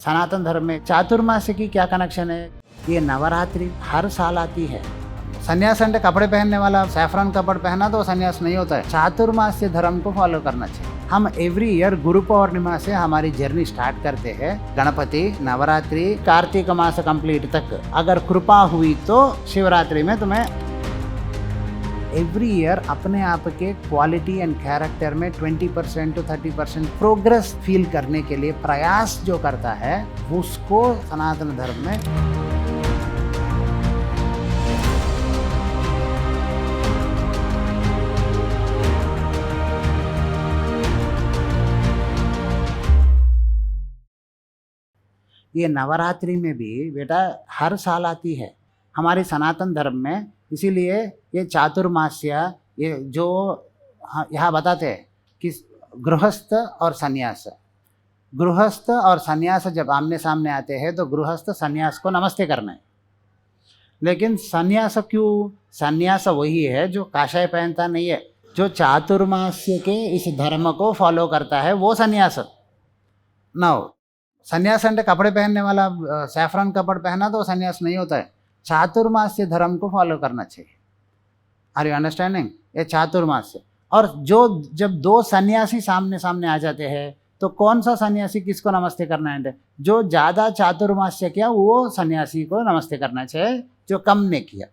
सनातन धर्म में चातुर्मास्य की क्या कनेक्शन है? ये नवरात्रि हर साल आती है। सन्यास अंडे कपड़े पहनने वाला सैफरन कपड़े पहना तो सन्यास नहीं होता है। चातुर्मास्य धर्म को फॉलो करना चाहिए। हम एवरी ईयर गुरु पौर्णिमा से हमारी जर्नी स्टार्ट करते हैं। गणपति, नवरात्रि, कार्तिक मास कंप्लीट तक अगर कृपा हुई तो शिवरात्रि में तुम्हें एवरी ईयर अपने आप के क्वालिटी एंड कैरेक्टर में 20% to 30% प्रोग्रेस फील करने के लिए प्रयास जो करता है उसको सनातन धर्म में ये नवरात्रि में भी बेटा हर साल आती है हमारे सनातन धर्म में। इसीलिए ये चातुर्मास्य ये जो यहाँ बताते हैं कि गृहस्थ और सन्यास जब आमने सामने आते हैं तो गृहस्थ सन्यास को नमस्ते करना है। लेकिन सन्यास क्यों? सन्यास वही है जो काषाय पहनता नहीं है, जो चातुर्मास्य के इस धर्म को फॉलो करता है वो सन्यास। नौ सन्यास अंडे कपड़े पहनने वाला सैफरन कपड़े पहना तो सन्यास नहीं होता है। चातुर्मास्य धर्म को फॉलो करना चाहिए। Are you understanding? ये चातुर्मास्य। और जो जब दो सन्यासी सामने सामने आ जाते हैं तो कौन सा सन्यासी किसको नमस्ते करना है? जो ज़्यादा चातुर्मास्य किया वो सन्यासी को नमस्ते करना चाहिए, जो कम ने किया।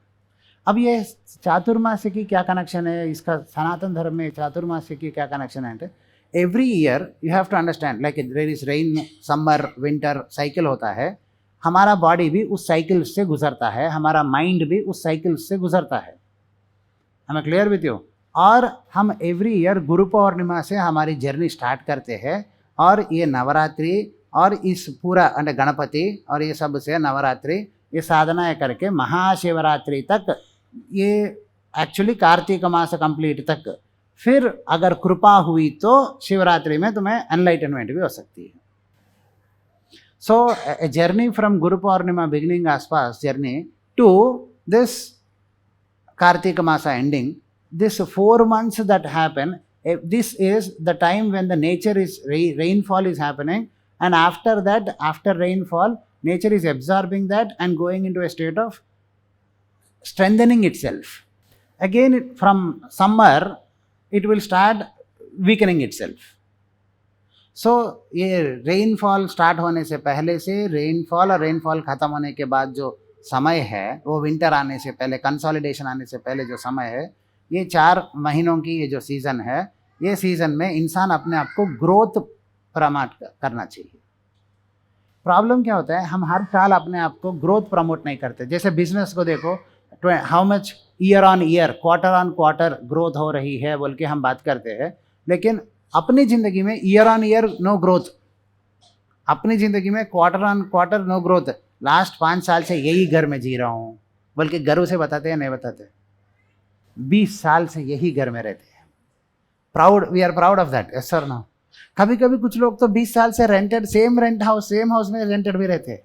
अब ये चातुर्मास्य की क्या कनेक्शन है? इसका सनातन धर्म में चातुर्मास्य की क्या कनेक्शन है? Every year you have to understand, like there is rain, summer, winter cycle होता है। हमारा बॉडी भी उस साइकिल से गुजरता है, हमारा माइंड भी उस साइकिल से गुजरता है। हमें क्लियर विथ यू? और हम एवरी ईयर गुरु पौर्णिमा से हमारी जर्नी स्टार्ट करते हैं। और ये नवरात्रि और इस पूरा गणपति और ये सब से नवरात्रि ये साधनाएं करके महाशिवरात्रि तक, ये एक्चुअली कार्तिक मास कंप्लीट तक, फिर अगर कृपा हुई तो शिवरात्रि में तुम्हें एनलाइटनमेंट भी हो सकती है। So a journey from Guru Purnima beginning Aspas journey to this Kartika Masa ending, this 4 months that happen, this is the time when the nature is rainfall is happening, and after that, after rainfall, nature is absorbing that and going into a state of strengthening itself. Again from summer it will start weakening itself. सो ये rainfall start होने से पहले से rainfall और rainfall ख़त्म होने के बाद जो समय है वो विंटर आने से पहले, कंसोलिडेशन आने से पहले जो समय है, ये 4 महीनों की ये जो सीज़न है, ये सीज़न में इंसान अपने आप को ग्रोथ प्रमोट करना चाहिए। प्रॉब्लम क्या होता है, हम हर साल अपने आप को ग्रोथ प्रमोट नहीं करते। जैसे बिजनेस को देखो, how much year on year, quarter on quarter growth हो रही है बोल के हम बात करते हैं, लेकिन अपनी ज़िंदगी में year on year no growth, अपनी ज़िंदगी में quarter on quarter no growth. Last 5 साल से यही घर में जी रहा हूँ, बल्कि गर्व से बताते हैं, नहीं बताते, 20 साल से यही घर में रहते हैं। Proud, we are proud of that, yes sir no. कभी कभी कुछ लोग तो 20 साल से रेंटेड, सेम हाउस में रेंटेड भी रहते हैं।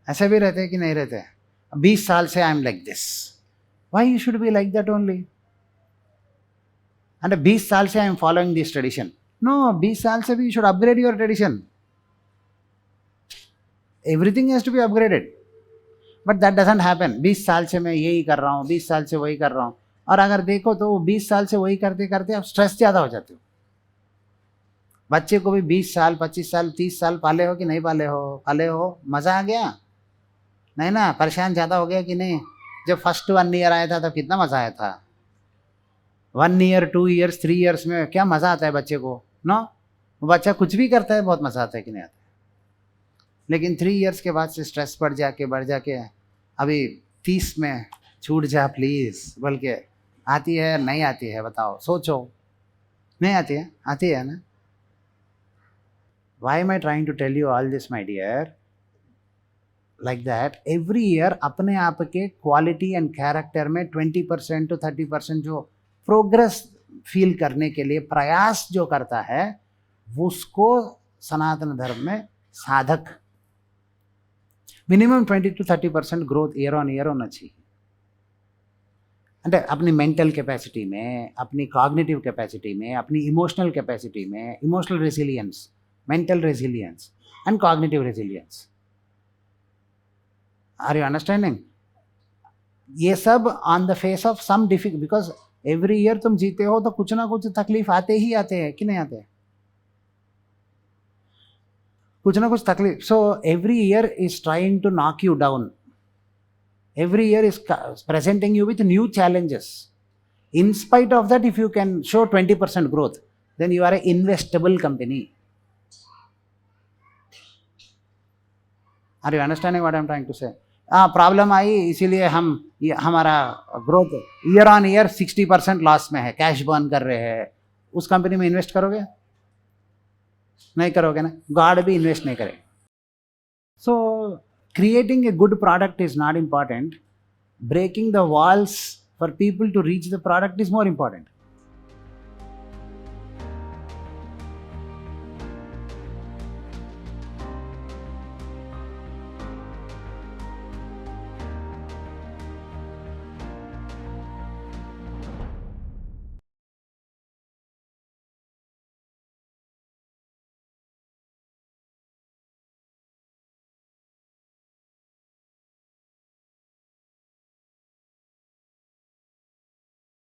ऐसे भी रहते हैं कि नहीं रहते? 20 साल से I am like this, why you should be like that only? And 20 साल से I am following this tradition. No, 20 साल से भी you should upgrade your tradition. Everything has to be upgraded, but that doesn't happen. 20 साल से मैं यही कर रहा हूँ, 20 साल से वही कर रहा हूँ। और अगर देखो तो 20 साल से वही करते करते आप स्ट्रेस ज़्यादा हो जाते हो। बच्चे को भी 20 साल, 25 साल, 30 साल पाले हो कि नहीं पाले हो? पाले हो, मज़ा आ गया? नहीं ना? परेशान ज़्यादा हो गया कि नहीं? जब फर्स्ट 1 ईयर आया था तब कितना मज़ा आया था। 1 ईयर, 2 ईयर्स, 3 ईयर्स में क्या मज़ा आता है बच्चे को? नो, बच्चा कुछ भी करता है बहुत मज़ा आता है कि नहीं आता? लेकिन 3 ईयर्स के बाद से स्ट्रेस बढ़ जाके अभी 30 में छूट जा प्लीज़ बोल के आती है, नहीं आती है? बताओ, सोचो। नहीं आती है? आती है ना? Why am I trying to tell you all this my dear? Like that every year अपने आप के क्वालिटी एंड कैरेक्टर में 20% to 30% जो प्रोग्रेस फील करने के लिए प्रयास जो करता है उसको सनातन धर्म में साधक, minimum 20 to 30% growth year on year होना चाहिए। అంటే अपनी मेंटल कैपेसिटी में, अपनी कॉग्निटिव कैपेसिटी में, अपनी इमोशनल कैपेसिटी में, emotional resilience, mental resilience and cognitive resilience. Are you understanding? ये सब on the face of some difficult, because every year तुम जीते हो तो कुछ ना कुछ तकलीफ आते ही आते हैं कि नहीं आते, कुछ ना कुछ तकलीफ. So every year is trying to knock you down, every year is presenting you with new challenges. In spite of that, if you can show 20% growth, then you are an investable company. Are you understanding what I am trying to say? Problem I इसीलिए हमारा growth year on year 60% loss में है, cash burn कर रहे हैं. उस company में invest करोगे? नहीं करोगे ना. गॉड भी इन्वेस्ट नहीं करेगा. सो creating a good product is not important. Breaking the walls for people to reach the product is more important.